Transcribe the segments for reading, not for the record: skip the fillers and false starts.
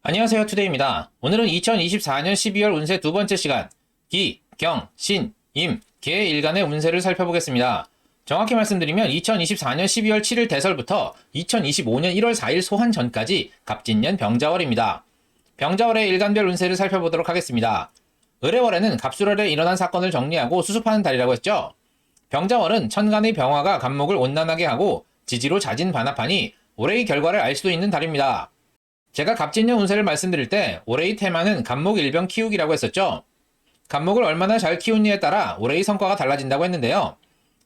안녕하세요, 투데이입니다. 오늘은 2024년 12월 운세 두 번째 시간 기, 경, 신, 임, 개 일간의 운세를 살펴보겠습니다. 정확히 말씀드리면 2024년 12월 7일 대설부터 2025년 1월 4일 소환 전까지 갑진년 병자월입니다. 병자월의 일간별 운세를 살펴보도록 하겠습니다. 을해월에는 갑술월에 일어난 사건을 정리하고 수습하는 달이라고 했죠. 병자월은 천간의 병화가 갑목을 온난하게 하고 지지로 자진반합하니 올해의 결과를 알 수도 있는 달입니다. 제가 갑진년 운세를 말씀드릴 때 올해의 테마는 갑목 일병 키우기라고 했었죠. 갑목을 얼마나 잘 키우느냐에 따라 올해의 성과가 달라진다고 했는데요.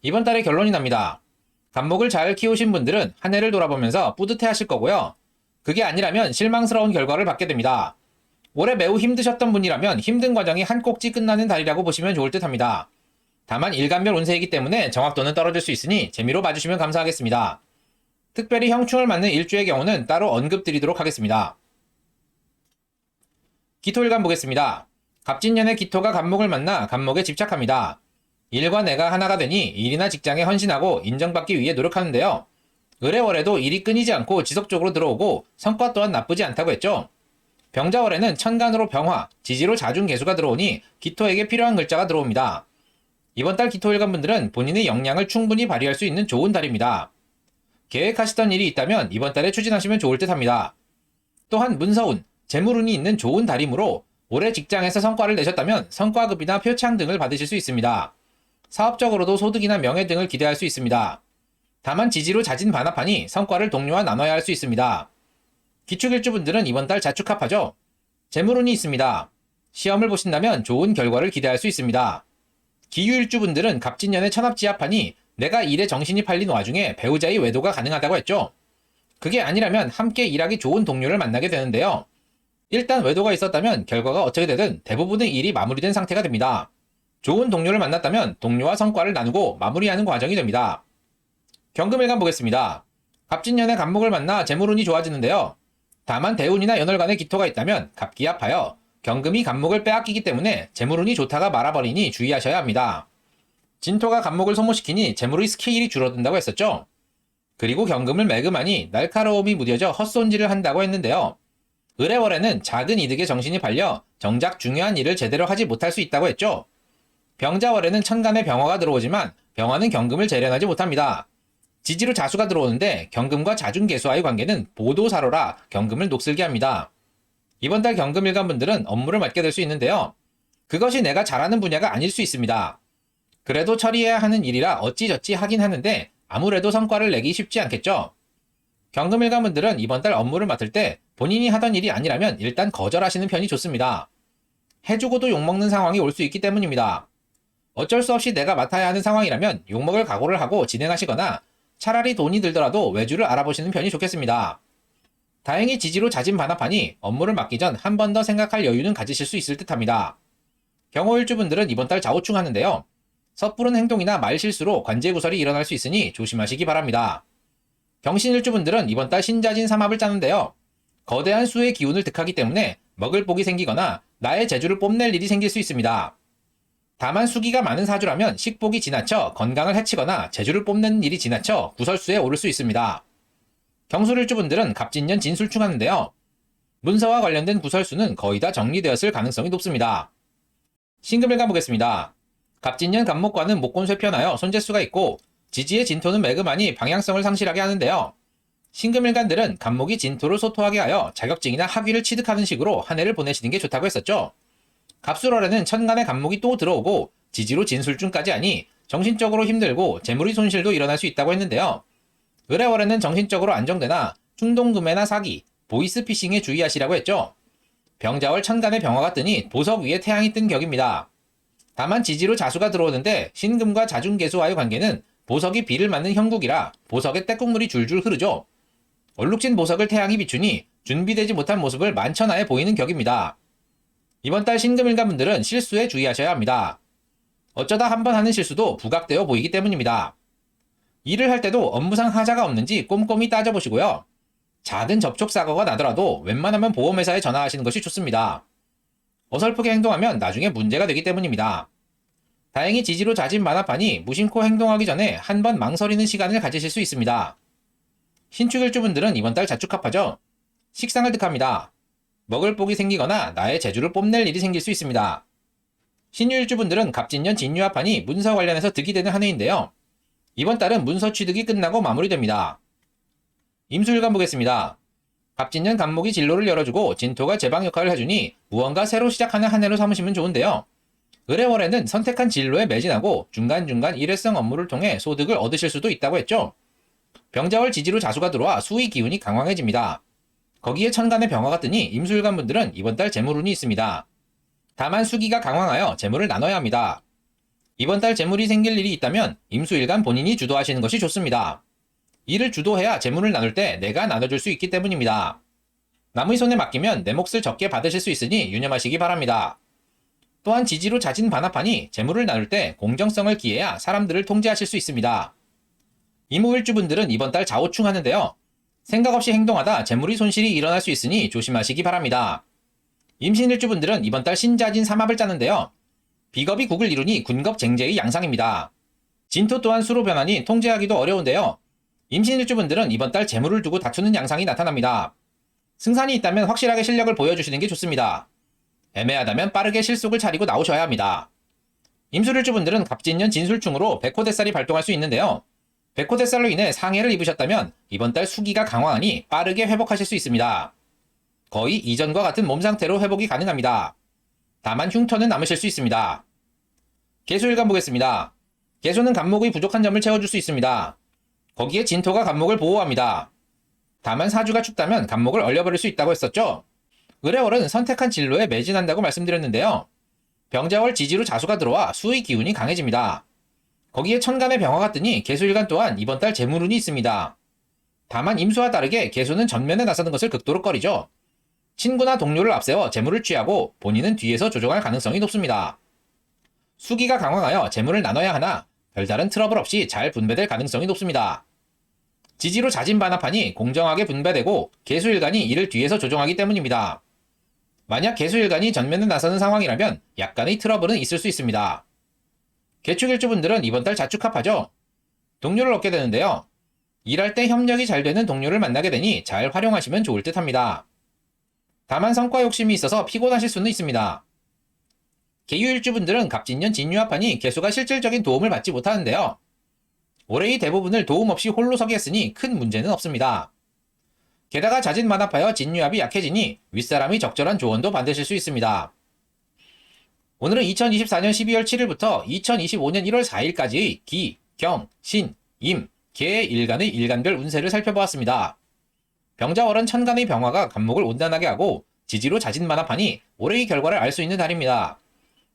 이번 달에 결론이 납니다. 갑목을 잘 키우신 분들은 한 해를 돌아보면서 뿌듯해 하실 거고요. 그게 아니라면 실망스러운 결과를 받게 됩니다. 올해 매우 힘드셨던 분이라면 힘든 과정이 한 꼭지 끝나는 달이라고 보시면 좋을 듯 합니다. 다만 일간별 운세이기 때문에 정확도는 떨어질 수 있으니 재미로 봐주시면 감사하겠습니다. 특별히 형충을 맞는 일주의 경우는 따로 언급드리도록 하겠습니다. 기토일간 보겠습니다. 갑진년의 기토가 갑목을 만나 갑목에 집착합니다. 일과 내가 하나가 되니 일이나 직장에 헌신하고 인정받기 위해 노력하는데요. 을해월에도 일이 끊이지 않고 지속적으로 들어오고 성과 또한 나쁘지 않다고 했죠. 병자월에는 천간으로 병화, 지지로 자중개수가 들어오니 기토에게 필요한 글자가 들어옵니다. 이번 달 기토일간 분들은 본인의 역량을 충분히 발휘할 수 있는 좋은 달입니다. 계획하시던 일이 있다면 이번 달에 추진하시면 좋을 듯 합니다. 또한 문서운, 재물운이 있는 좋은 달이므로 올해 직장에서 성과를 내셨다면 성과급이나 표창 등을 받으실 수 있습니다. 사업적으로도 소득이나 명예 등을 기대할 수 있습니다. 다만 지지로 자진반합하니 성과를 동료와 나눠야 할 수 있습니다. 기축일주분들은 이번 달 자축합하죠. 재물운이 있습니다. 시험을 보신다면 좋은 결과를 기대할 수 있습니다. 기유일주분들은 갑진년에 천합지합하니 내가 일에 정신이 팔린 와중에 배우자의 외도가 가능하다고 했죠. 그게 아니라면 함께 일하기 좋은 동료를 만나게 되는데요. 일단 외도가 있었다면 결과가 어떻게 되든 대부분의 일이 마무리된 상태가 됩니다. 좋은 동료를 만났다면 동료와 성과를 나누고 마무리하는 과정이 됩니다. 경금일간 보겠습니다. 갑진년에 갑목을 만나 재물운이 좋아지는데요. 다만 대운이나 연월간에 기토가 있다면 갑기합하여 경금이 갑목을 빼앗기기 때문에 재물운이 좋다가 말아버리니 주의하셔야 합니다. 진토가 갑목을 소모시키니 재물의 스케일이 줄어든다고 했었죠. 그리고 경금을 매금하니 날카로움이 무뎌져 헛손질을 한다고 했는데요. 을해월에는 작은 이득에 정신이 팔려 정작 중요한 일을 제대로 하지 못할 수 있다고 했죠. 병자월에는 천간에 병화가 들어오지만 병화는 경금을 재련하지 못합니다. 지지로 자수가 들어오는데 경금과 자중개수와의 관계는 보도사로라 경금을 녹슬게 합니다. 이번 달 경금일간 분들은 업무를 맡게 될 수 있는데요. 그것이 내가 잘하는 분야가 아닐 수 있습니다. 그래도 처리해야 하는 일이라 어찌저찌 하긴 하는데 아무래도 성과를 내기 쉽지 않겠죠. 경금일간 분들은 이번 달 업무를 맡을 때 본인이 하던 일이 아니라면 일단 거절하시는 편이 좋습니다. 해주고도 욕먹는 상황이 올 수 있기 때문입니다. 어쩔 수 없이 내가 맡아야 하는 상황이라면 욕먹을 각오를 하고 진행하시거나 차라리 돈이 들더라도 외주를 알아보시는 편이 좋겠습니다. 다행히 지지로 자진반합하니 업무를 맡기 전 한 번 더 생각할 여유는 가지실 수 있을 듯합니다. 경호일주분들은 이번 달 좌우충하는데요. 섣부른 행동이나 말실수로 관제구설이 일어날 수 있으니 조심하시기 바랍니다. 경신일주분들은 이번 달 신자진 삼합을 짜는데요. 거대한 수의 기운을 득하기 때문에 먹을 복이 생기거나 나의 재주를 뽐낼 일이 생길 수 있습니다. 다만 수기가 많은 사주라면 식복이 지나쳐 건강을 해치거나 재주를 뽐내는 일이 지나쳐 구설수에 오를 수 있습니다. 경술일주분들은 갑진년 진술충하는데요. 문서와 관련된 구설수는 거의 다 정리되었을 가능성이 높습니다. 신금일간 보겠습니다. 갑진년 갑목과는 목곤 쇠편하여 손재수가 있고 지지의 진토는 매금하니 방향성을 상실하게 하는데요. 신금일간들은 갑목이 진토를 소토하게 하여 자격증이나 학위를 취득하는 식으로 한 해를 보내시는 게 좋다고 했었죠. 갑술월에는 천간에 갑목이 또 들어오고 지지로 진술중까지 하니 정신적으로 힘들고 재물의 손실도 일어날 수 있다고 했는데요. 을해월에는 정신적으로 안정되나 충동구매나 사기, 보이스피싱에 주의하시라고 했죠. 병자월 천간에 병화가 뜨니 보석 위에 태양이 뜬 격입니다. 다만 지지로 자수가 들어오는데 신금과 자중개수와의 관계는 보석이 비를 맞는 형국이라 보석에 때국물이 줄줄 흐르죠. 얼룩진 보석을 태양이 비추니 준비되지 못한 모습을 만천하에 보이는 격입니다. 이번 달 신금일간 분들은 실수에 주의하셔야 합니다. 어쩌다 한번 하는 실수도 부각되어 보이기 때문입니다. 일을 할 때도 업무상 하자가 없는지 꼼꼼히 따져보시고요. 작은 접촉사고가 나더라도 웬만하면 보험회사에 전화하시는 것이 좋습니다. 어설프게 행동하면 나중에 문제가 되기 때문입니다. 다행히 지지로 자진반합하니 무심코 행동하기 전에 한 번 망설이는 시간을 가지실 수 있습니다. 신축일주분들은 이번 달 자축합하죠. 식상을 득합니다. 먹을 복이 생기거나 나의 재주를 뽐낼 일이 생길 수 있습니다. 신유일주분들은 갑진년 진유합하니 문서 관련해서 득이 되는 한 해인데요. 이번 달은 문서 취득이 끝나고 마무리됩니다. 임수일간 보겠습니다. 갑진년 갑목이 진로를 열어주고 진토가 제방 역할을 해주니 무언가 새로 시작하는 한 해로 삼으시면 좋은데요. 을해월에는 선택한 진로에 매진하고 중간중간 일회성 업무를 통해 소득을 얻으실 수도 있다고 했죠. 병자월 지지로 자수가 들어와 수의 기운이 강황해집니다. 거기에 천간의 병화가 뜨니 임수일간 분들은 이번 달 재물운이 있습니다. 다만 수기가 강황하여 재물을 나눠야 합니다. 이번 달 재물이 생길 일이 있다면 임수일간 본인이 주도하시는 것이 좋습니다. 이를 주도해야 재물을 나눌 때 내가 나눠줄 수 있기 때문입니다. 남의 손에 맡기면 내 몫을 적게 받으실 수 있으니 유념하시기 바랍니다. 또한 지지로 자진 반합하니 재물을 나눌 때 공정성을 기해야 사람들을 통제하실 수 있습니다. 이모일주분들은 이번 달 좌우충하는데요. 생각 없이 행동하다 재물이 손실이 일어날 수 있으니 조심하시기 바랍니다. 임신일주분들은 이번 달 신자진 삼합을 짜는데요. 비겁이 국을 이루니 군겁쟁제의 양상입니다. 진토 또한 수로 변하니 통제하기도 어려운데요. 임신일주분들은 이번 달 재물을 두고 다투는 양상이 나타납니다. 승산이 있다면 확실하게 실력을 보여주시는 게 좋습니다. 애매하다면 빠르게 실속을 차리고 나오셔야 합니다. 임술일주분들은 갑진년 진술충으로 백호대살이 발동할 수 있는데요. 백호대살로 인해 상해를 입으셨다면 이번 달 수기가 강화하니 빠르게 회복하실 수 있습니다. 거의 이전과 같은 몸 상태로 회복이 가능합니다. 다만 흉터는 남으실 수 있습니다. 개수일간 보겠습니다. 개수는 갑목의 부족한 점을 채워줄 수 있습니다. 거기에 진토가 갑목을 보호합니다. 다만 사주가 춥다면 갑목을 얼려버릴 수 있다고 했었죠. 을해월은 선택한 진로에 매진한다고 말씀드렸는데요. 병자월 지지로 자수가 들어와 수의 기운이 강해집니다. 거기에 천간의 병화가 뜨니 개수일간 또한 이번 달 재물운이 있습니다. 다만 임수와 다르게 개수는 전면에 나서는 것을 극도로 꺼리죠. 친구나 동료를 앞세워 재물을 취하고 본인은 뒤에서 조종할 가능성이 높습니다. 수기가 강화하여 재물을 나눠야 하나 별다른 트러블 없이 잘 분배될 가능성이 높습니다. 지지로 자진반합하니 공정하게 분배되고 개수일간이 이를 뒤에서 조종하기 때문입니다. 만약 개수일간이 전면에 나서는 상황이라면 약간의 트러블은 있을 수 있습니다. 개축일주분들은 이번 달 자축합하죠. 동료를 얻게 되는데요. 일할 때 협력이 잘 되는 동료를 만나게 되니 잘 활용하시면 좋을 듯 합니다. 다만 성과 욕심이 있어서 피곤하실 수는 있습니다. 개유일주분들은 갑진년 진유합하니 개수가 실질적인 도움을 받지 못하는데요. 올해의 대부분을 도움 없이 홀로 서게 했으니 큰 문제는 없습니다. 게다가 자진반합하여 진유합이 약해지니 윗사람의 적절한 조언도 받으실 수 있습니다. 오늘은 2024년 12월 7일부터 2025년 1월 4일까지의 기, 경, 신, 임, 개 일간의 일간별 운세를 살펴보았습니다. 병자월은 천간의 병화가 갑목을 온단하게 하고 지지로 자진반합하니 올해의 결과를 알 수 있는 달입니다.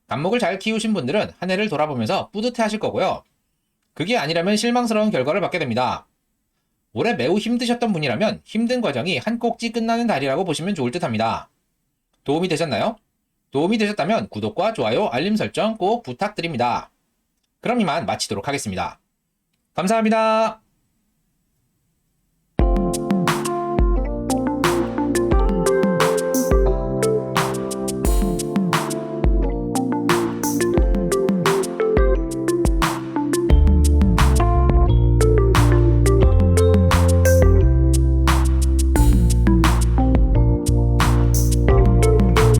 갑목을 잘 키우신 분들은 한 해를 돌아보면서 뿌듯해 하실 거고요. 그게 아니라면 실망스러운 결과를 받게 됩니다. 올해 매우 힘드셨던 분이라면 힘든 과정이 한 꼭지 끝나는 달이라고 보시면 좋을 듯 합니다. 도움이 되셨나요? 도움이 되셨다면 구독과 좋아요, 알림 설정 꼭 부탁드립니다. 그럼 이만 마치도록 하겠습니다. 감사합니다.